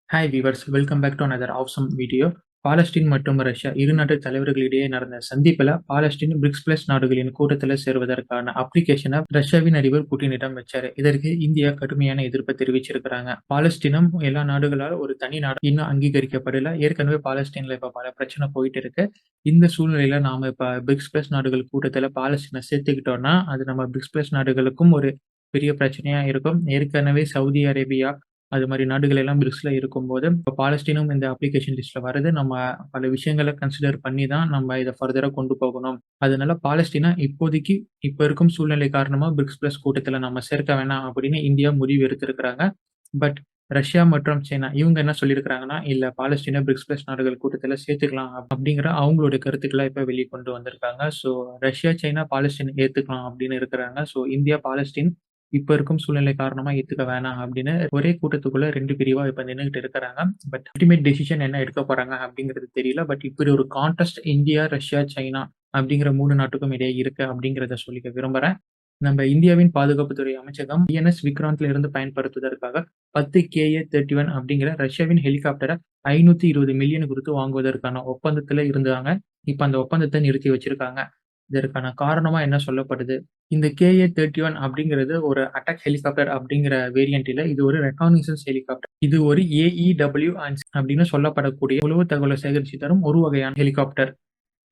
Hi viewers, welcome back to another awesome video. Palestine மற்றும் Russia இரு நாட்டு தலைவர்களிடையே நடந்த சந்திப்பில் பாலஸ்தீன் பிரிக்ஸ் பிளஸ் நாடுகளின் கூட்டத்தில் சேருவதற்கான அப்ளிகேஷனை ரஷ்யாவின் அதிபர் புட்டினிடம் வச்சாரு. இதற்கு இந்தியா கடுமையான எதிர்ப்பை தெரிவிச்சிருக்கிறாங்க. பாலஸ்தீனம் எல்லா நாடுகளால் ஒரு தனி நாடு இன்னும் அங்கீகரிக்கப்படல. ஏற்கனவே பாலஸ்தீன்ல இப்ப பல பிரச்சனை போயிட்டு இருக்கு. இந்த சூழ்நிலையில நாம இப்ப பிரிக்ஸ் பிளஸ் நாடுகள் கூட்டத்தில் பாலஸ்தீனை சேர்த்துக்கிட்டோம்னா அது நம்ம பிரிக்ஸ் பிளஸ் நாடுகளுக்கும் ஒரு பெரிய பிரச்சனையா இருக்கும். ஏற்கனவே சவுதி அரேபியா அது மாதிரி நாடுகள் எல்லாம் பிரிக்ஸ்ல இருக்கும்போது, இப்போ பாலஸ்தீனும் இந்த அப்ளிகேஷன் லிஸ்ட்ல வருது. நம்ம பல விஷயங்கள கன்சிடர் பண்ணி தான் நம்ம இத ஃபர்தரா கொண்டு போகணும். அதனால பாலஸ்தீனா இப்போதைக்கு இப்ப இருக்கும் சூழ்நிலை காரணமா பிரிக்ஸ் பிளஸ் கூட்டத்துல நம்ம சேர்க்க வேணாம் அப்படின்னு இந்தியா முடிவு எடுத்திருக்கிறாங்க. பட் ரஷ்யா மற்றும் சைனா இவங்க என்ன சொல்லியிருக்கிறாங்கன்னா, இல்ல பாலஸ்தீன பிரிக்ஸ் பிளஸ் நாடுகள் கூட்டத்துல சேர்த்துக்கலாம் அப்படிங்கிற அவங்களுடைய கருத்துக்களை இப்ப வெளிய கொண்டு வந்திருக்காங்க. ஸோ ரஷ்யா, சைனா பாலஸ்தீன் ஏத்துக்கலாம் அப்படின்னு இருக்கிறாங்க. ஸோ இந்தியா, பாலஸ்தீன் இப்ப இருக்கும் சூழ்நிலை காரணமா ஏத்துக்க வேணாம் அப்படின்னு ஒரே கூட்டத்துக்குள்ள 2 பிரிவா இப்ப நின்னுகிட்டு இருக்கிறாங்க. பட் அல்டிமேட் டெசிஷன் என்ன எடுக்க போறாங்க அப்படிங்கிறது தெரியல. பட் இப்படி ஒரு கான்டெஸ்ட் இந்தியா, ரஷ்யா, சைனா அப்படிங்கிற 3 நாட்டுக்கும் இடையே இருக்கு அப்படிங்கிறத சொல்லிக்க விரும்புறேன். நம்ம இந்தியாவின் பாதுகாப்புத்துறை அமைச்சகம் ஐஎன்எஸ் விக்ராந்த்ல இருந்து பயன்படுத்துவதற்காக 10 KA-31 அப்படிங்கிற ரஷ்யாவின் ஹெலிகாப்டரை 520 மில்லியன் கொடுத்து வாங்குவதற்கான ஒப்பந்தத்துல இருந்தாங்க. இப்ப அந்த ஒப்பந்தத்தை நிறுத்தி வச்சிருக்காங்க. இதற்கான காரணமா என்ன சொல்லப்படுது? இந்த KA-31 அப்படிங்கிறது ஒரு அட்டாக் ஹெலிகாப்டர் அப்படிங்கிற வேரியன்ட் இல்ல. இது ஒரு ரெகானிசன்ஸ் ஹெலிகாப்டர். இது ஒரு AEW அப்படின்னு சொல்லப்படக்கூடிய உளவு தகவலை சேகரிச்சு தரும் ஒரு வகையான ஹெலிகாப்டர்.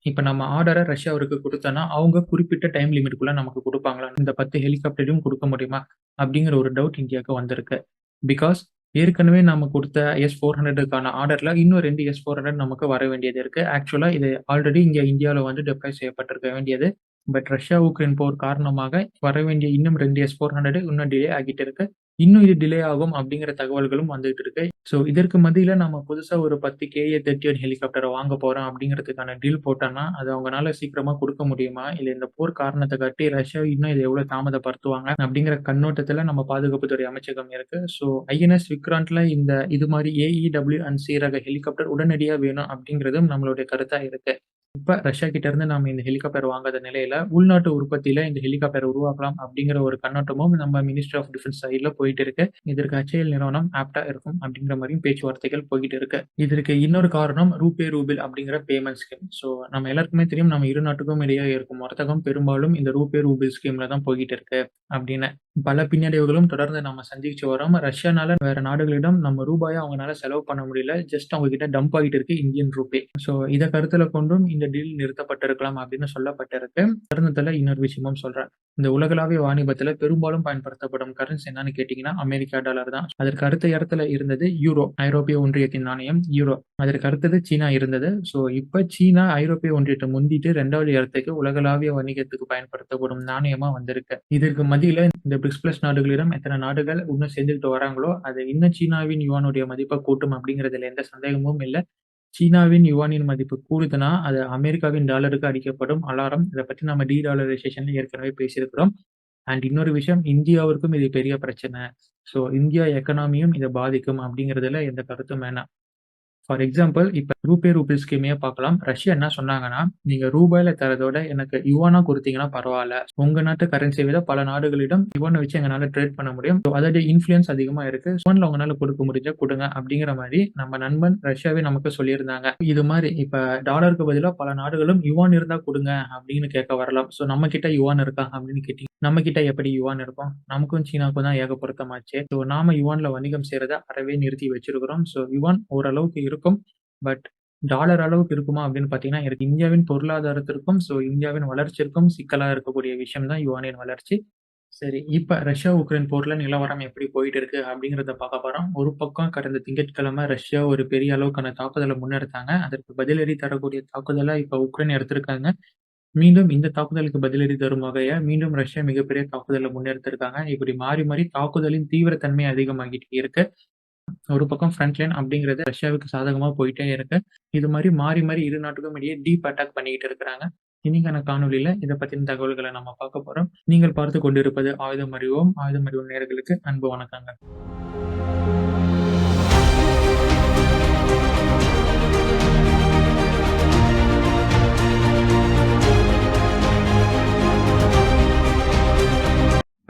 இப்ப நம்ம ஆர்டர ரஷ்யாவிற்கு குடுத்தோம்னா, அவங்க குறிப்பிட்ட டைம் லிமிட்குள்ள நமக்கு குடுப்பாங்களா? இந்த 10 ஹெலிகாப்டரையும் குடுக்க முடியுமா? அப்படிங்கிற ஒரு டவுட் இந்தியாவுக்கு வந்திருக்கு. பிகாஸ் ஏற்கனவே நம்ம குடுத்த S-400க்கான ஆர்டர்ல இன்னும் 2 S-400 நமக்கு வர வேண்டியது இருக்கு. ஆக்சுவலா இது ஆல்ரெடி இங்க இந்தியாவுல வந்து டெப்ளாய் செய்யப்பட்டிருக்க வேண்டியது. பட் ரஷ்யா, உக்ரைன் போர் காரணமாக வர வேண்டிய இன்னும் 2 S-400 இன்னும் டிலே ஆகிட்டு இருக்கு. இன்னும் இது டிலே ஆகும் அப்படிங்கிற தகவல்களும் வந்துட்டு இருக்கு. ஸோ இதற்கு மத்தியில நம்ம புதுசா ஒரு 10 KA-31 ஹெலிகாப்டர வாங்க போறோம் அப்படிங்கிறதுக்கான டீல் போட்டோம்னா, அது அவங்கனால சீக்கிரமா குடுக்க முடியுமா? இல்ல இந்த போர் காரணத்த காட்டி ரஷ்யா இன்னும் இத எவ்வளவு தாமதப்படுத்துவாங்க? அப்படிங்கிற கண்ணோட்டத்துல நம்ம பாதுகாப்புத்துறை அமைச்சகம் இருக்கு. ஸோ ஐஎன்எஸ் விக்ராந்த்ல இது மாரி AEW&C ரக ஹெலிகாப்டர் உடனடியா வேணும் அப்படிங்கிறதும் நம்மளுடைய கருத்தா இருக்கு. இப்ப ரஷ்யா கிட்ட இருந்து நாம இந்த ஹெலிகாப்டர் வாங்காத நிலையில, உள்நாட்டு உற்பத்தியில இந்த ஹெலிகாப்டர் உருவாக்கலாம் அப்படிங்கிற ஒரு கண்ணோட்டமும் நம்ம மினிஸ்ட்ரி ஆஃப் டிஃபென்ஸ் சைடுல போயிட்டு இருக்கு. இதற்கு HAL நிறுவனம் ஆப்ட்டா இருக்கும் அப்படிங்கிற மாரியும் பேச்சுவார்த்தைகள் போய்க்கிட்டு இருக்கு. இதற்கு இன்னொரு காரணம் ரூபிள் அப்படிங்கிற பேமெண்ட் ஸ்கீம். ஸோ நம்ம எல்லாருக்குமே தெரியும், நம்ம இரு நாட்டுக்கும் இடையே இருக்கும் வர்த்தகம் பெரும்பாலும் இந்த ரூபிள் ஸ்கீம்ல தான் போய்க்கிட்டு இருக்கு அப்படின்னு. பல பின்னடைவுகளும் தொடர்ந்து நம்ம சந்திச்சு வரோம். ரஷ்யானால வேற நாடுகளிடம் நம்ம ரூபாய அவங்கனால செலவு பண்ண முடியல. ஜஸ்ட் அவங்க கிட்ட டம்ப் ஆகிட்டு இருக்கு இந்தியன் ரூபே. ஸோ இத கருத்துல கொண்டும் இந்த டீல் நிறுத்தப்பட்டிருக்கலாம் அப்படின்னு சொல்லப்பட்டிருக்கு. தருணத்துல இன்னொரு விஷயமும் சொல்றேன். இந்த உலகளாவிய வாணிபத்துல பெரும்பாலும் பயன்படுத்தப்படும் கரன்சி என்னன்னு கேட்டீங்கன்னா அமெரிக்கா டாலர் தான். அதற்கு அடுத்த இடத்துல இருந்தது யூரோ, ஐரோப்பிய ஒன்றியத்தின் நாணயம் யூரோ. அதற்கு அடுத்தது சீனா இருந்தது. ஸோ இப்ப சீனா ஐரோப்பிய ஒன்றியத்தை முந்திட்டு 2வது இடத்துக்கு உலகளாவிய வணிகத்துக்கு பயன்படுத்தப்படும் நாணயமா வந்திருக்கு. இதற்கு மத்தியில இந்த பிரிக்ஸ் பிளஸ் நாடுகளிடம் எத்தனை நாடுகள் இன்னும் சேர்ந்துக்கிட்டு வராங்களோ அது இன்னும் சீனாவின் யுவானுடைய மதிப்பை கூட்டும் அப்படிங்கிறதுல எந்த சந்தேகமும் இல்லை. சீனாவின் யுவானின் மதிப்பு கூடுதுன்னா, அது அமெரிக்காவின் டாலருக்கு அடிக்கப்படும் அலாரம். இத பத்தி நம்ம டாலரைசேஷன்ல ஏற்கனவே பேசியிருக்கிறோம். அண்ட் இன்னொரு விஷயம், இந்தியாவிற்கும் இது பெரிய பிரச்சனை. ஸோ இந்தியா எக்கனாமியும் இத பாதிக்கும் அப்படிங்கிறதுல எந்த கருத்தும் வேணாம். ஃபார் எக்ஸாம்பிள் இப்ப ரூபிள் ஸ்கீமையே பார்க்கலாம். ரஷ்யா என்ன சொன்னாங்கன்னா, நீங்க ரூபாயில தரதோட எனக்கு யுவானா குடுத்தீங்கன்னா பரவால்ல. உங்க நாட்டு கரன்சியை விட பல நாடுகளிடம் யுவான வச்சு எங்கனால ட்ரேட் பண்ண முடியும். அதோட இன்ஃப்ளூயன்ஸ் அதிகமா இருக்கு. யுவான்ல உங்கனால கொடுக்க முடிஞ்சா குடுங்க அப்படிங்கிற மாரி நம்ம நண்பன் ரஷ்யாவே நமக்கு சொல்லியிருந்தாங்க. இது மாரி இப்ப டாலருக்கு பதிலா பல நாடுகளும் யுவான் இருந்தா குடுங்க அப்படின்னு கேட்க வரலாம். ஸோ நம்ம கிட்ட யுவான் இருக்கா அப்படின்னு கேட்டீங்க. நம்ம கிட்ட எப்படி யுவான் இருக்கும்? நமக்கும் சீனாவுக்கும் தான் ஏக பொருத்தமாச்சே. ஸோ நாம யுவான்ல வணிகம் செய்றத அறவே நிறுத்தி வச்சிருக்கிறோம். ஸோ யுவான் ஓரளவுக்கு இருக்கும். பட் டாலர் அளவுக்கு இருக்குமா அப்படின்னு பார்த்தீங்கன்னா, இந்தியாவின் பொருளாதாரத்திற்கும், ஸோ இந்தியாவின் வளர்ச்சிக்கும் சிக்கலா இருக்கக்கூடிய விஷயம் தான் யுவானின் வளர்ச்சி. சரி, இப்ப ரஷ்யா, உக்ரைன் போர்ல நிலவரம் எப்படி போயிட்டு இருக்கு அப்படிங்கிறத பார்க்க போறோம். ஒரு பக்கம் கடந்த திங்கட்கிழமை ரஷ்யா ஒரு பெரிய அளவுக்கான தாக்குதல முன்னெடுத்தாங்க. அதற்கு பதிலடி தரக்கூடிய தாக்குதலா இப்ப உக்ரைன் எடுத்திருக்காங்க. மீண்டும் இந்த தாக்குதலுக்கு பதிலடி தரும் வகையா மீண்டும் ரஷ்யா மிகப்பெரிய தாக்குதல முன்னெடுத்திருக்காங்க. இப்படி மாறி மாறி தாக்குதலின் தீவிரத்தன்மை அதிகமாகிட்டே இருக்கு. ஒரு பக்கம் ஃப்ரண்ட் லைன் அப்படிங்கிறது ரஷ்யாவுக்கு சாதகமா போயிட்டே இருக்கு. இது மாரி மாறி மாறி இரு நாட்டுக்கும் இடையே டீப் அட்டாக் பண்ணிக்கிட்டு இருக்கிறாங்க. இன்னைக்கான காணொளியில இத பத்தின தகவல்கள நம்ம பார்க்க போறோம். நீங்கள் பார்த்துக் கொண்டிருப்பது ஆயுதம் அறிவோம். ஆயுதம் அறிவோம் நேயர்களுக்கு அன்பு வணக்கங்கள்.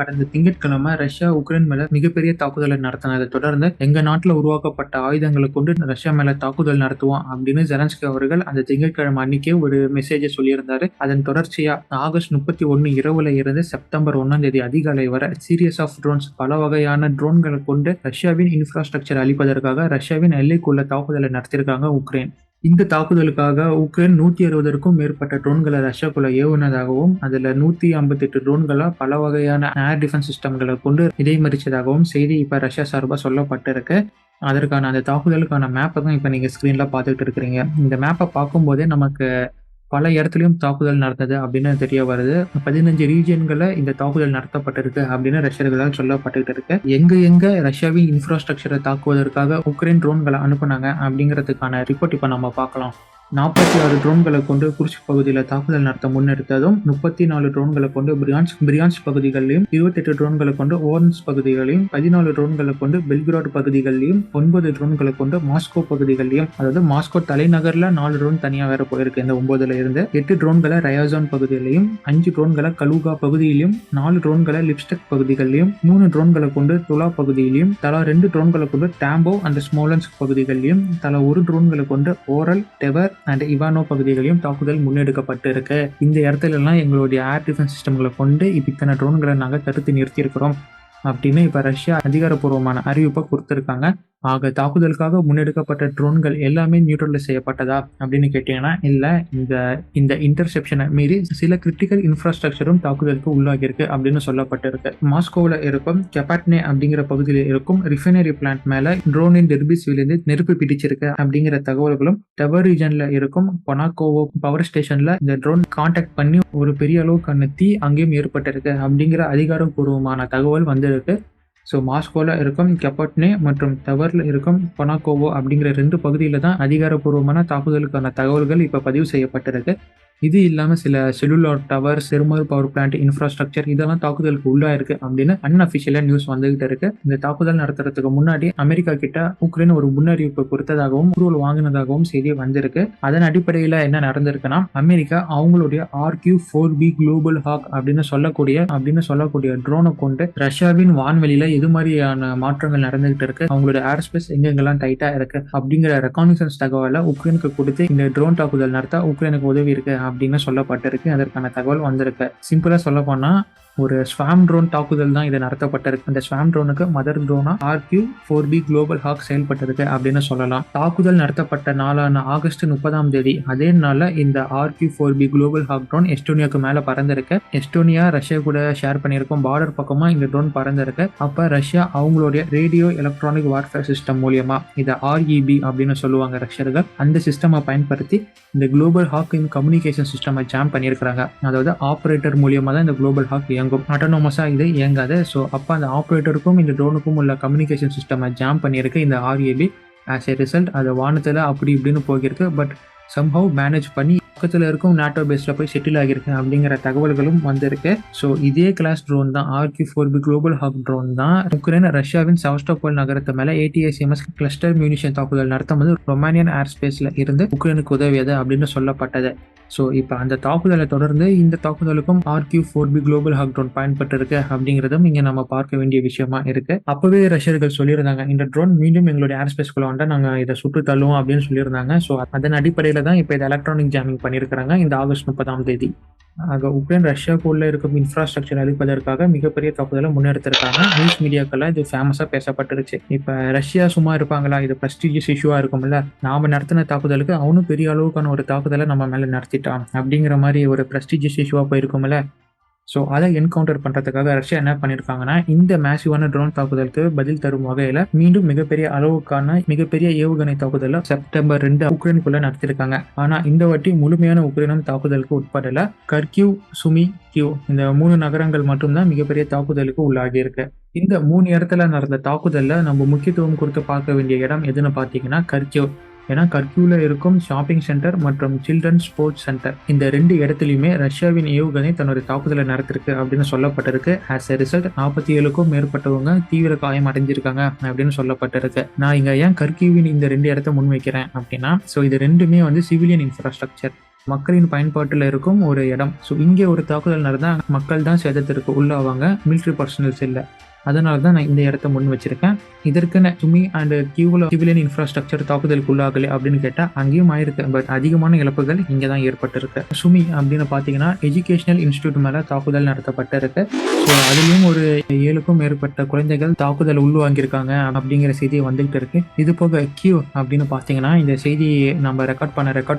கடந்த திங்கட்கிழமை ரஷ்யா உக்ரைன் மேல மிகப்பெரிய தாக்குதலை நடத்தினதை தொடர்ந்து எங்க நாட்டுல உருவாக்கப்பட்ட ஆயுதங்களை கொண்டு ரஷ்யா மேல தாக்குதல் நடத்துவோம் அப்படின்னு ஜெலன்ஸ்கி அவர்கள் அந்த திங்கட்கிழமை அன்னைக்கே ஒரு மெசேஜை சொல்லியிருந்தாரு. அதன் தொடர்ச்சியா ஆகஸ்ட் 31 இரவுல இருந்து செப்டம்பர் 1 அதிகாலை வரை சீரியஸ் ஆஃப் ட்ரோன்ஸ் பல வகையான ட்ரோன்களை கொண்டு ரஷ்யாவின் இன்ஃப்ராஸ்ட்ரக்சர் அழிப்பதற்காக ரஷ்யாவின் எல்லைக்குள்ள தாக்குதலை நடத்தியிருக்காங்க உக்ரைன். இந்த தாக்குதலுக்காக உக்ரைன் 160க்கும் மேற்பட்ட ட்ரோன்களை ரஷ்யாக்குள்ள ஏவுனதாகவும் அதுல 158 ட்ரோன்களை பல வகையான ஏர் டிஃபென்ஸ் சிஸ்டம்களை கொண்டு இடைமறிச்சதாகவும் செய்தி இப்ப ரஷ்யா சார்பா சொல்லப்பட்டிருக்கு. அதற்கான அந்த தாக்குதலுக்கான மேப்பை தான் இப்ப நீங்க ஸ்கிரீன்ல பார்த்துட்டு இருக்கிறீங்க. இந்த மேப்பை பார்க்கும்போதே நமக்கு பல இடத்துலயும் தாக்குதல் நடந்தது அப்படின்னு தெரிய வருது. 15 ரீஜியன்களை இந்த தாக்குதல் நடத்தப்பட்டிருக்கு அப்படின்னு ரஷ்யர்களால் சொல்லப்பட்டு இருக்கு. எங்க ரஷ்யாவின் இன்ஃப்ராஸ்ட்ரக்சரை தாக்குவதற்காக உக்ரைன் ட்ரோன்களை அனுப்புனாங்க அப்படிங்கிறதுக்கான ரிப்போர்ட் இப்ப நம்ம பார்க்கலாம். 46 ட்ரோன்களை கொண்டு குர்ஸ்க் பகுதியில் தாக்குதல் நடத்த முன்னெடுத்ததும் 34 ட்ரோன்களை கொண்டு பிரியான்ஸ்க் பகுதிகளிலும் 28 ட்ரோன்களை கொண்டு ஓர்ன்ஸ் பகுதிகளையும் 14 ட்ரோன்களை கொண்டு பெல்கிராட் பகுதிகளிலும் 9 ட்ரோன்களை கொண்டு மாஸ்கோ பகுதிகளிலும், அதாவது மாஸ்கோ தலைநகர்ல 4 ட்ரோன் தனியா வேற போயிருக்கு இந்த 9ல இருந்து. 8 ட்ரோன்களை ரயாசான் பகுதியிலையும் 5 ட்ரோன்களை கலூகா பகுதியிலும் 4 ட்ரோன்களை லிப்ஸ்டெக் பகுதிகளிலும் 3 ட்ரோன்களை கொண்டு துலா பகுதியிலும் தலா 2 ட்ரோன்களை கொண்டு டாம்போ அண்ட் ஸ்மோலன்ஸ்க் பகுதிகளிலும் தலா 1 ட்ரோன்களை கொண்டு ஓரல் டெவர் அண்ட் இவானோ பகுதிகளையும் தாக்குதல் முன்னெடுக்கப்பட்டு இருக்கு. இந்த இடத்துல எல்லாம் எங்களுடைய ஏர் டிஃபென்ஸ் சிஸ்டம்களை கொண்டு இத்தனை ட்ரோன்களை நாங்கள் தடுத்து நிறுத்தியிருக்கிறோம் அப்படின்னு இப்ப ரஷ்யா அதிகாரப்பூர்வமான அறிவிப்பை கொடுத்திருக்காங்க. ஆக தாக்குதலுக்காக முன்னெடுக்கப்பட்ட ட்ரோன்கள் எல்லாமே நியூட்ரலைஸ் செய்யப்பட்டதா அப்படின்னு கேட்டீங்கன்னா இல்ல. இந்த இன்டர்செப்ஷனை மீறி சில கிரிட்டிக்கல் இன்ஃப்ராஸ்ட்ரக்சரும் தாக்குதலுக்கு உள்ளாகியிருக்கு அப்படின்னு சொல்லப்பட்டிருக்கு. மாஸ்கோவில் இருக்கும் கெபாட்னே அப்படிங்கிற பகுதியில் இருக்கும் ரிஃபைனரி பிளான்ட் மேல ட்ரோனின் டெர்பிஸ்விலிருந்து நெருப்பு பிடிச்சிருக்கு அப்படிங்கிற தகவல்களும், டெவர் ரீஜன்ல இருக்கும் பொனாகோவோ பவர் ஸ்டேஷன்ல இந்த ட்ரோன் கான்டாக்ட் பண்ணி ஒரு பெரிய அளவுக்கான தீ அங்கேயும் ஏற்பட்டிருக்கு அப்படிங்கிற அதிகாரப்பூர்வமான தகவல் வந்திருக்கு. ஸோ மாஸ்கோவில் இருக்கும் கெபாட்னே மற்றும் டவர்ல இருக்கும் பொனாகோவோ அப்படிங்கிற 2 பகுதியில் தான் அதிகாரப்பூர்வமான தாக்குதலுக்கான தகவல்கள் இப்போ பதிவு செய்யப்பட்டிருக்கு. இது இல்லாமல் சில cellular tower, thermal power plant infrastructure இதெல்லாம் தாக்குதலுக்கு உள்ளாயிருக்கு அப்படின்னு அன்அஃபிஷியலாக நியூஸ் வந்துகிட்டு இருக்கு. இந்த தாக்குதல் நடத்துறதுக்கு முன்னாடி அமெரிக்கா கிட்ட உக்ரைன் ஒரு முன்னறிவிப்பு கொடுத்ததாகவும் அப்ரூவல் வாங்கினதாகவும் செய்தி வந்திருக்கு. அதன் அடிப்படையில் என்ன நடந்திருக்குன்னா, அமெரிக்கா அவங்களுடைய RQ-4B குளோபல் ஹாக் அப்படின்னு சொல்லக்கூடிய ட்ரோனை கொண்டு ரஷ்யாவின் வான்வெளியில எது மாதிரியான மாற்றங்கள் நடந்துகிட்டு இருக்கு, அவங்களோட ஏர் ஸ்பேஸ் எங்கெங்கெல்லாம் டைட்டா இருக்கு அப்படிங்கிற ரெகானிசன்ஸ் தகவலை உக்ரைனுக்கு கொடுத்து இந்த ட்ரோன் தாக்குதல் நடத்த உக்ரைனுக்கு உதவி இருக்கு அப்படின்னு சொல்லப்பட்டிருக்கு. அதற்கான தகவல் வந்திருக்கு. சிம்பிளா சொல்ல போனா ஒரு ஸ்வாம் ட்ரோன் தாக்குதல் தான் இது நடத்தப்பட்டிருக்கு. அந்த ஸ்வாம் ட்ரோனுக்கு மதர் ட்ரோனா RQ-4B குளோபல் ஹாக் செயல்பட்டிருக்கு அப்படின்னு சொல்லலாம். தாக்குதல் நடத்தப்பட்ட நாளான ஆகஸ்ட் 30 அதே நாள்ல இந்த RQ-4B குளோபல் ஹாக் ட்ரோன் எஸ்டோனியாவுக்கு மேல பறந்திருக்கு. எஸ்டோனியா ரஷ்யா கூட ஷேர் பண்ணியிருக்கும் பார்டர் பக்கமா இந்த ட்ரோன் பறந்திருக்கு. அப்ப ரஷ்யா அவங்களுடைய ரேடியோ எலக்ட்ரானிக் வார்ஃபேர் சிஸ்டம் மூலியமா இதை REB அப்படின்னு சொல்லுவாங்க ரஷ்யர்கள், அந்த சிஸ்டமை பயன்படுத்தி இந்த குளோபல் ஹாக் கம்யூனிகேஷன் சிஸ்டமை ஜாம் பண்ணியிருக்கிறாங்க. அதாவது ஆப்ரேட்டர் மூலியமா தான் இந்த குளோபல் ஹாக் ஆட்டோனமஸா இது இயங்காது. ஸோ அப்போ அந்த ஆப்ரேட்டருக்கும் இந்த ட்ரோனுக்கும் உள்ள கம்யூனிகேஷன் சிஸ்டமை ஜாம் பண்ணியிருக்கு இந்த REB. ஆஸ் எ ரிசல்ட் அது வானத்தில் அப்படி இப்படின்னு போகிருக்கு. பட் சம்ஹவ் மேனேஜ் பண்ணி பக்கத்தில் இருக்கும் நாட்டோ பேஸில் போய் செட்டில் ஆகியிருக்கு அப்படிங்கிற தகவல்களும் வந்திருக்கு. ஸோ இதே கிளாஸ் ட்ரோன் தான் RQ-4B குளோபல் ஹாக் ட்ரோன் தான் உக்ரைன் ரஷ்யாவின் செவஸ்டோபோல் நகரத்து மேலே ATACMS கிளஸ்டர் மியூனிஷன் தாக்குதல் நடத்தும் போது ரொமானியன் ஏர் ஸ்பேஸில் இருந்து உக்ரைனுக்கு உதவியது அப்படின்னு சொல்லப்பட்டது. ஸோ இப்போ அந்த தாக்குதலை தொடர்ந்து இந்த தாக்குதலுக்கும் RQ-4B குளோபல் ஹாக் ட்ரோன் பயன்பட்டு இருக்கு அப்படிங்கிறதும் இங்கே நம்ம பார்க்க வேண்டிய விஷயமா இருக்கு. அப்பவே ரஷ்யர்கள் சொல்லியிருந்தாங்க, இந்த ட்ரோன் மீண்டும் எங்களுடைய ஏர் ஸ்பேஸ்குள்ள வந்தால் நாங்கள் இதை சுட்டு தள்ளுவோம் அப்படின்னு சொல்லியிருந்தாங்க. ஸோ அதன் அடிப்படையில் தான் இப்போ இதை எலக்ட்ரானிக் ஜாமிங் பண்ணியிருக்கிறாங்க இந்த ஆகஸ்ட் 30. ஆக உக்ரைன் ரஷ்யாக்குள்ள இருக்கும் இன்ஃப்ராஸ்ட்ரக்சர் அழிப்பதற்காக மிகப்பெரிய தாக்குதலை முன்னெடுத்திருக்காங்க. நியூஸ் மீடியாக்கெல்லாம் இது ஃபேமஸா பேசப்பட்டுருச்சு. இப்ப ரஷ்யா சும்மா இருப்பாங்களா, இது பிரஸ்டீஜியஸ் இஷ்யூவா இருக்கும்ல, நாம நடத்தின தாக்குதலுக்கு அவனும் பெரிய அளவுக்கான ஒரு தாக்குதலை நம்ம மேல நடத்திட்டான் அப்படிங்கிற மாதிரி ஒரு பிரஸ்டீஜியஸ் இஷ்யூவா போயிருக்கும்ல. ஸோ அதை என்கவுண்டர் பண்ணுறதுக்காக ரஷ்யா என்ன பண்ணியிருக்காங்கன்னா, இந்த மேசிவான ட்ரோன் தாக்குதலுக்கு பதில் தரும் வகையில் மீண்டும் மிகப்பெரிய அளவுக்கான மிகப்பெரிய ஏவுகணை தாக்குதலை செப்டம்பர் 2 உக்ரைனுக்குள்ள நடத்திருக்காங்க. ஆனால் இந்த வாட்டி முழுமையான உக்ரைனும் தாக்குதலுக்கு உட்படல. கர்கிவ், சுமி, கியூ இந்த 3 நகரங்கள் மட்டும்தான் மிகப்பெரிய தாக்குதலுக்கு உள்ளாகி இருக்கு. இந்த 3 இடத்துல நடந்த தாக்குதல்ல நம்ம முக்கியத்துவம் கொடுத்து பார்க்க வேண்டிய இடம் எதுன்னு பார்த்தீங்கன்னா கர்கிவ். ஏன்னா கர்கியூல இருக்கும் ஷாப்பிங் சென்டர் மற்றும் சில்ட்ரன் ஸ்போர்ட்ஸ் சென்டர் இந்த 2 இடத்துலையுமே ரஷ்யாவின் ஏவுகணை தன்னுடைய தாக்குதலை நடத்திருக்கு அப்படின்னு சொல்லப்பட்டிருக்கு. ஆஸ் எ ரிசல்ட் 47க்கும் மேற்பட்டவங்க தீவிர காயம் அடைஞ்சிருக்காங்க அப்படின்னு சொல்லப்பட்டிருக்கு. நான் இங்க ஏன் கர்கியூவின் இந்த 2 இடத்த முன்வைக்கிறேன் அப்படின்னா, ஸோ இது ரெண்டுமே சிவிலியன் இன்ஃப்ராஸ்ட்ரக்சர். மக்களின் பயன்பாட்டுல இருக்கும் ஒரு இடம். ஸோ இங்கே ஒரு தாக்குதல் நடந்தா மக்கள் தான் சேதத்திற்கு உள்ளாவாங்க, மிலிட்டரி பர்சனல்ஸ் இல்ல. அதனால தான் நான் இந்த இடத்த முன் வச்சிருக்கேன். இதற்குன்னு சுமி அண்ட் கியூல சிவிலியன் இன்ஃப்ராஸ்ட்ரக்சர் தாக்குதலுக்கு உள்ளாகலை அப்படின்னு கேட்டா அங்கேயும் ஆயிருக்கு. பட் அதிகமான இழப்புகள் இங்க தான் ஏற்பட்டிருக்கு. சுமி அப்படின்னு பாத்தீங்கன்னா எஜுகேஷனல் இன்ஸ்டிடியூட் மேல தாக்குதல் நடத்தப்பட்டிருக்கு. ஸோ அதுலயும் ஒரு 7க்கும் மேற்பட்ட குழந்தைகள் தாக்குதல் உள்வாங்கியிருக்காங்க அப்படிங்கிற செய்தி வந்துகிட்டு இருக்கு. இது போக கியூ அப்படின்னு பாத்தீங்கன்னா இந்த செய்தி நம்ம ரெக்கார்ட்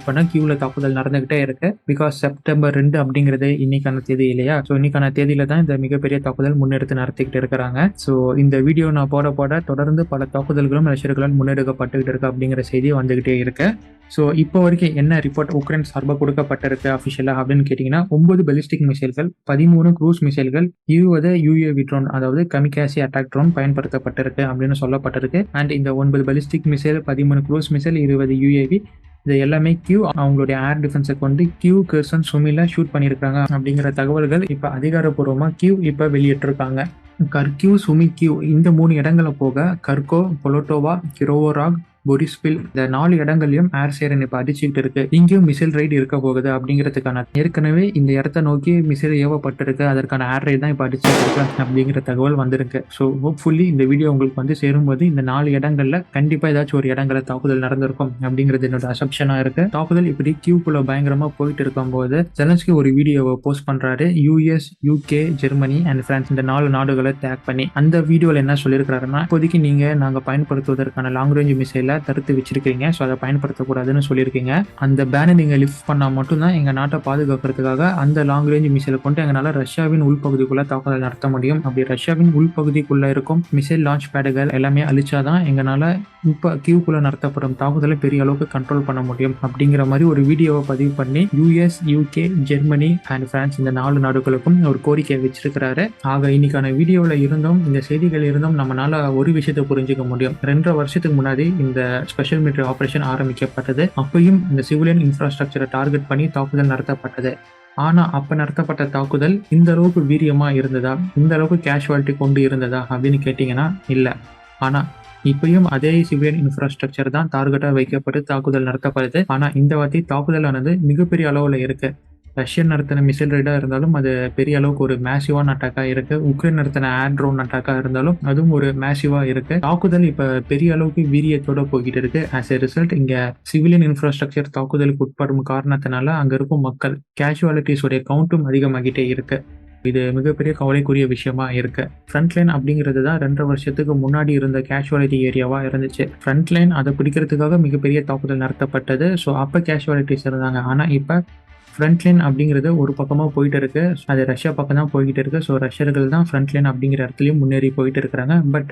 பண்ண கியூல தாக்குதல் நடந்துகிட்டே இருக்கு. பிகாஸ் செப்டம்பர் 2 அப்படிங்கிறது இன்னைக்கான தேதி இல்லையா? ஸோ இன்னைக்கான தேதியில தான் இந்த மிகப்பெரிய தாக்குதல் முன்னெடுத்து நடத்திக்கிட்டு இருக்கிறாங்க. ஸோ இந்த வீடியோ நான் போட தொடர்ந்து பல தாக்குதல்களும் ரஷ்யர்களால் முன்னெடுக்கப்பட்டுக்கிட்டு இருக்கு அப்படிங்கிற செய்தி வந்துகிட்டே இருக்கு. ஸோ இப்போ வரைக்கும் என்ன ரிப்போர்ட் உக்ரைன் சார்பாக கொடுக்கப்பட்டிருக்கு அஃபிஷியலா அப்படின்னு கேட்டிங்கன்னா 9 பெலிஸ்டிக் மிசைல்கள், 13 க்ரூஸ் மிசைல்கள், 20 UAV ட்ரோன் அதாவது கமிகாசி அட்டாக் ட்ரோன் பயன்படுத்தப்பட்டிருக்கு அப்படின்னு சொல்லப்பட்டிருக்கு. அண்ட் இந்த 9 ballistic missile, 13 cruise missile, 20 UAV இது எல்லாமே கியூ அவங்களுடைய ஏர் டிஃபென்ஸை கொண்டு கியூ கர்சன் சுமில ஷூட் பண்ணியிருக்காங்க அப்படிங்கிற தகவல்கள் இப்போ அதிகாரப்பூர்வமாக கியூ இப்போ வெளியிட்டிருக்காங்க. கர்கியூ, சுமி கியூ இந்த 3 இடங்களை போக கர்கோ, பொலோட்டோவா, கிரோவோராக், பொரிஸ்பில் இந்த 4 இடங்களையும் ஏர் சேரன் இப்ப அடிச்சுக்கிட்டு இருக்கு. இங்கேயும் மிசைல் ரைடு இருக்க போகுது அப்படிங்கிறதுக்கான ஏற்கனவே இந்த இடத்த நோக்கி மிசைல் ஏவப்பட்டிருக்கு. அதற்கான ஏர் ரைட் தான் இப்ப அடிச்சுட்டு இருக்கு அப்படிங்கிற தகவல் வந்திருக்கு. ஸோ ஹோப்ஃபுல்லி இந்த வீடியோ உங்களுக்கு வந்து சேரும்போது இந்த 4 இடங்கள்ல கண்டிப்பா ஏதாச்சும் ஒரு இடங்கள்ல தாக்குதல் நடந்திருக்கும் அப்படிங்கிறது என்னோட அசப்ஷனா இருக்கு. தாக்குதல் இப்படி கியூக்குள்ள பயங்கரமா போயிட்டு இருக்கும் போது ஜெலன்ஸ்கி ஒரு வீடியோவை போஸ்ட் பண்றாரு. US, UK, Germany and France இந்த 4 நாடுகளை டேக் பண்ணி அந்த வீடியோல என்ன சொல்லியிருக்காருன்னா, இப்போதைக்கு நாங்க பயன்படுத்துவதற்கான லாங் ரேஞ்ச் மிசைல தடுத்து வச்சிருக்கீங்க, ஸோ அதை பயன்படுத்தக்கூடாதுன்னு சொல்லியிருக்கீங்க. அந்த பேனை நீங்க லிஃப்ட் பண்ணா மட்டும்தான் எங்க நாட்டை பாதுகாக்கிறதுக்காக அந்த லாங் ரேஞ்ச் மிசைலை கொண்டு எங்களால ரஷ்யாவின் உள்பகுதிக்குள்ள தாக்குதல் நடத்த முடியும். அப்படி ரஷ்யாவின் உள்பகுதிக்குள்ள இருக்கும் மிசைல் லான்ச் பேடுகள் எல்லாமே அழிச்சாதான் எங்களால இப்ப கியூக்குள்ள நடத்தப்படும் தாக்குதலை பெரிய அளவுக்கு கண்ட்ரோல் பண்ண முடியும் அப்படிங்கிற மாதிரி ஒரு வீடியோவை பதிவு பண்ணி US, UK, Germany and France இந்த 4 நாடுகளுக்கும் ஒரு கோரிக்கையை வச்சிருக்கிறாரு. ஆக இன்னைக்கான வீடியோவில் இருந்தும் இந்த செய்திகள் இருந்தும் நம்மளால ஒரு விஷயத்தை புரிஞ்சுக்க முடியும். 2.5 வருஷத்துக்கு முன்னாடி இந்த ஸ்பெஷல் மிலிட்டரி ஆபரேஷன் ஆரம்பிக்கப்பட்டது. அப்பயும் இந்த சிவிலியன் இன்ஃப்ராஸ்ட்ரக்சரை டார்கெட் பண்ணி தாக்குதல் நடத்தப்பட்டது. ஆனா அப்ப நடத்தப்பட்ட தாக்குதல் இந்த அளவுக்கு வீரியமா இருந்ததா, இந்த அளவுக்கு கேஷுவாலிட்டி கொண்டு இருந்ததா அப்படின்னு கேட்டீங்கன்னா இல்ல. ஆனா இப்பயும் அதே சிவிலியன் இன்ஃப்ராஸ்ட்ரக்சர் தான் டார்கெட்டா வைக்கப்பட்டு தாக்குதல் நடத்தப்படுது. ஆனா இந்த வாட்டி தாக்குதலானது மிகப்பெரிய அளவுல இருக்கு. ரஷ்யன் நடத்தின மிசைல் ரைடா இருந்தாலும் அது பெரிய அளவுக்கு ஒரு மேசிவான அட்டாக்கா இருக்கு. உக்ரைன் நடத்தின ஏர் ட்ரோன் அட்டாக்கா இருந்தாலும் அதுவும் ஒரு மேசிவா இருக்கு. தாக்குதல் இப்ப பெரிய அளவுக்கு வீரியத்தோட போய்கிட்டு இருக்கு. ஆஸ் எ ரிசல்ட் இங்க சிவிலியன் இன்ஃப்ராஸ்ட்ரக்சர் தாக்குதலுக்கு உட்படும் காரணத்தினால அங்க இருக்கும் மக்கள் கேஷுவாலிட்டிஸ் உடைய கவுண்ட்டும் அதிகமாகிட்டே இருக்கு. இது மிகப்பெரிய கவலைக்குரிய விஷயமா இருக்கு. ஃப்ரண்ட் லைன் அப்படிங்கிறது தான் 2.5 வருஷத்துக்கு முன்னாடி இருந்த கேஷுவாலிட்டி ஏரியாவா இருந்துச்சு. ஃப்ரண்ட் லைன் அதை பிடிக்கிறதுக்காக மிகப்பெரிய தாக்குதல் நடத்தப்பட்டது. ஸோ அப்ப கேஷுவாலிட்டிஸ் இருந்தாங்க. ஆனா இப்ப ஃப்ரண்ட் லைன் அப்படிங்கிறது ஒரு பக்கமா போயிட்டு இருக்கு. அது ரஷ்யா பக்கம் தான் போய்கிட்டு இருக்கு. ஸோ ரஷ்யர்கள் தான் ஃப்ரண்ட் லைன் அப்படிங்கிற இடத்துலயும் முன்னேறி போயிட்டு இருக்கிறாங்க. பட்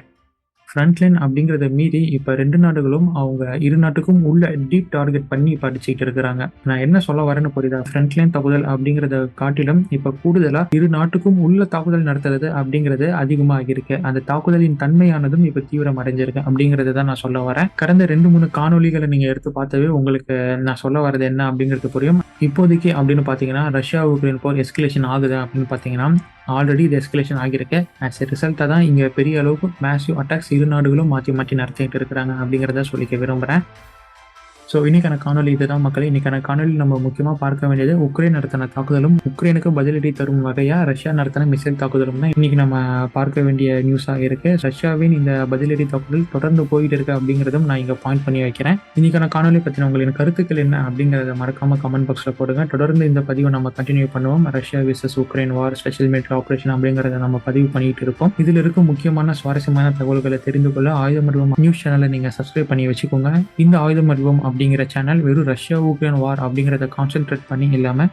ஃப்ரண்ட் லைன் அப்படிங்கிறத மீறி இப்போ 2 நாடுகளும் அவங்க 2 நாட்டுக்கும் உள்ள டீப் டார்கெட் பண்ணி இப்போ அடிச்சுக்கிட்டு இருக்கிறாங்க. நான் என்ன சொல்ல வரேன்னு புரியுதா? ஃப்ரண்ட் லைன் தாக்குதல் அப்படிங்கிறத காட்டிலும் இப்போ கூடுதலா 2 நாட்டுக்கும் உள்ள தாக்குதல் நடத்துறது அப்படிங்கிறது அதிகமாக இருக்கு. அந்த தாக்குதலின் தன்மையானதும் இப்போ தீவிரம் அடைஞ்சிருக்கு அப்படிங்கிறத தான் நான் சொல்ல வரேன். கடந்த 2-3 காணொலிகளை நீங்க எடுத்து பார்த்தாவே உங்களுக்கு நான் சொல்ல வரது என்ன அப்படிங்கிறது புரியும். இப்போதைக்கு அப்படின்னு பார்த்தீங்கன்னா ரஷ்யா உக்ரைன் போர் எஸ்கலேஷன் ஆகுது அப்படின்னு பார்த்தீங்கன்னா ஆல்ரெடி இது எஸ்கலேஷன் ஆகியிருக்கு. ஆஸ் எ ரிசல்ட்டாக தான் இங்கே பெரிய அளவுக்கு மேசிவ் அட்டாக்ஸ் 2 நாடுகளும் மாற்றி நடத்திட்டு இருக்கிறாங்க அப்படிங்கிறத சொல்லிக்க விரும்புகிறேன். ஸோ இன்னைக்கான காணொலி இதுதான் மக்களே. இன்னைக்கான காணொலி நம்ம முக்கியமாக பார்க்க வேண்டியது உக்ரைன் நடத்தின தாக்குதலும் உக்ரைனுக்கு பதிலடி தரும் வகையா ரஷ்யா நடத்தின மிசைல் தாக்குதலும் தான் இன்னைக்கு நம்ம பார்க்க வேண்டிய நியூஸாக இருக்கு. ரஷ்யாவின் இந்த பதிலடி தாக்குதல் தொடர்ந்து போயிட்டு இருக்கு அப்படிங்கிறதும் நான் இங்கே பாயிண்ட் பண்ணி வைக்கிறேன். இன்னைக்கான காணொலி பற்றின உங்களின் கருத்துக்கள் என்ன அப்படிங்கிறத மறக்காம கமெண்ட் பாக்ஸில் போடுங்க. தொடர்ந்து இந்த பதிவை நம்ம கண்டினியூ பண்ணுவோம். Russia versus Ukraine war special military operation அப்படிங்கிறத நம்ம பதிவு பண்ணிட்டு இருக்கோம். இதில் இருக்கும் முக்கியமான சுவாரஸ்யமான தகவல்களை தெரிந்து கொள்ள ஆயுதமர்வம் நியூஸ் சேனலை நீங்க சப்ஸ்கிரைப் பண்ணி வச்சுக்கோங்க. இந்த ஆயுதமர்வம் அப்படிங்கிற சேனல் வெறும் ரஷ்யா உக்ரைன் வார் அப்படிங்கிறத கான்சென்ட்ரேட் பண்ணி இல்லாம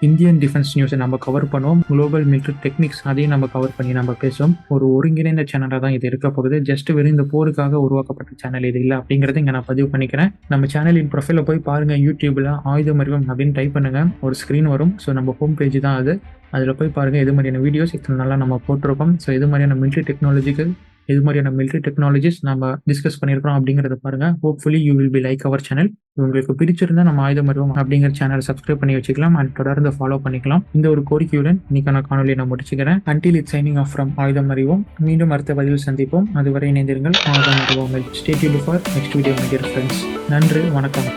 இந்தியன் டிஃபென்ஸ் நியூஸை நம்ம கவர் பண்ணுவோம். குளோபல் மிலிட்டரி டெக்னிக்ஸ் அதையும் நம்ம கவர் பண்ணி நம்ம பேசுவோம். ஒரு ஒருங்கிணைந்த சேனலாக தான் இது இருக்க போகுது. ஜஸ்ட் வெறும் இந்த போருக்காக உருவாக்கப்பட்ட சேனல் இது இல்லை அப்படிங்கிறத இங்கே நான் பதிவு பண்ணிக்கிறேன். நம்ம சேனலின் ப்ரொஃபைல போய் பாருங்க. யூடியூப்ல ஆயுதமர்வம் அப்படின்னு டைப் பண்ணுங்க, ஒரு ஸ்க்ரீன் வரும். ஸோ நம்ம ஹோம் பேஜ் தான் அது. அதில் போய் பாருங்க எது மாதிரியான வீடியோஸ் இத்தனை நாளாக நம்ம போட்டிருக்கோம். ஸோ எது மாதிரியான மிலிட்டரி டெக்னாலஜிஸ் நம்ம டிஸ்கஸ் பண்ணியிருக்கிறோம் அப்படிங்கிறத பாருங்க. Hopefully you will be like our channel. உங்களுக்கு பிடிச்சிருந்தா நம்ம ஆயுதமர்வம் அப்படிங்கிற சேனல் சப்ஸ்கிரைப் பண்ணி வச்சுக்கலாம் அண்ட் தொடர்ந்து ஃபாலோ பண்ணிக்கலாம். இந்த ஒரு கோரிக்கையுடன் இன்னைக்கான காணொலியை நான் முடிச்சுக்கிறேன். Until it signing off from ஆயுதமர்வம். மீண்டும் அடுத்த பதிவில் சந்திப்போம். அதுவரை இணைந்திருங்கள். ஆயுதமர்வம். Stay tuned for next video my dear friends. நன்றி, வணக்கம்.